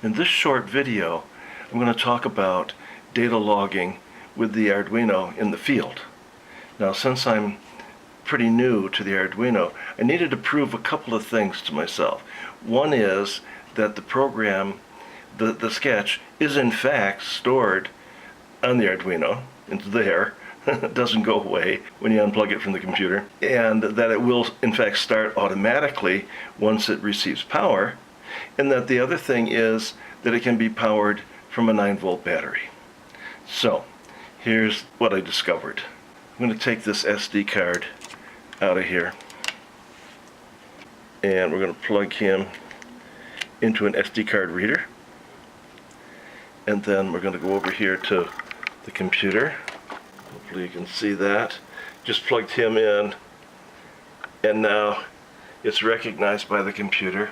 In this short video, I'm going to talk about data logging with the Arduino in the field. Now, since I'm pretty new to the Arduino, I needed to prove a couple of things to myself. One is that the program, the sketch, is in fact stored on the Arduino. It's there. It doesn't go away when you unplug it from the computer. And that it will in fact start automatically once it receives power. And that the other thing is that it can be powered from a 9-volt battery. So, here's what I discovered. I'm going to take this SD card out of here, and we're going to plug him into an SD card reader. And then we're going to go over here to the computer. Hopefully you can see that. Just plugged him in, and now it's recognized by the computer.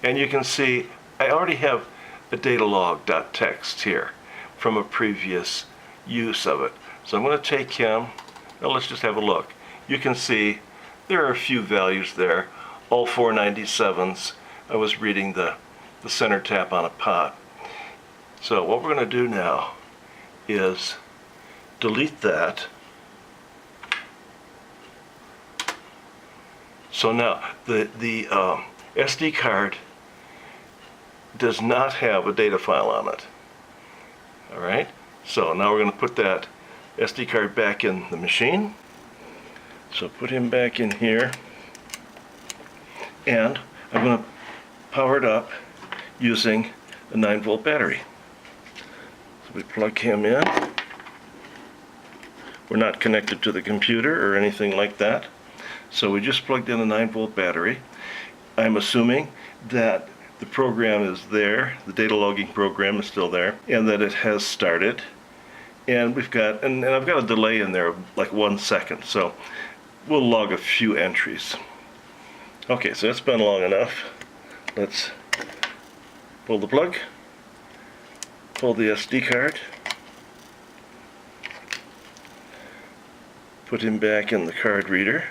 And you can see I already have a datalog.txt here from a previous use of it. So I'm going to take him. Now let's just have a look. You can see there are a few values there, all 497s. I was reading the center tap on a pot. So what we're going to do now is delete that. So now the SD card does not have a data file on it. Alright, so now we're going to put that SD card back in the machine. So put him back in here, and I'm going to power it up using a 9-volt battery. So we plug him in. We're not connected to the computer or anything like that. So we just plugged in a 9-volt battery. I'm assuming that the program is there, the data logging program is still there, and that it has started. And we've got, and I've got a delay in there of like 1 second, so we'll log a few entries. Okay, so it's been long enough. Let's pull the plug, pull the SD card, put him back in the card reader,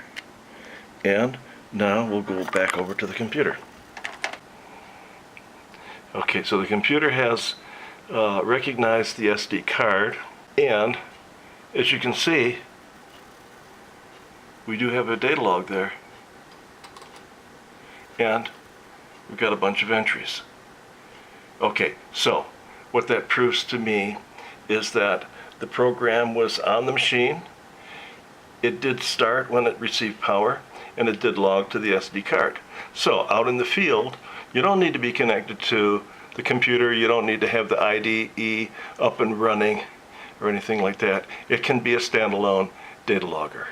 and now we'll go back over to the computer. Okay, so the computer has recognized the SD card, and as you can see, we do have a data log there, and we've got a bunch of entries. Okay, so what that proves to me is that the program was on the machine, it did start when it received power, and it did log to the SD card. So out in the field, you don't need to be connected to the computer, you don't need to have the IDE up and running or anything like that. It can be a standalone data logger.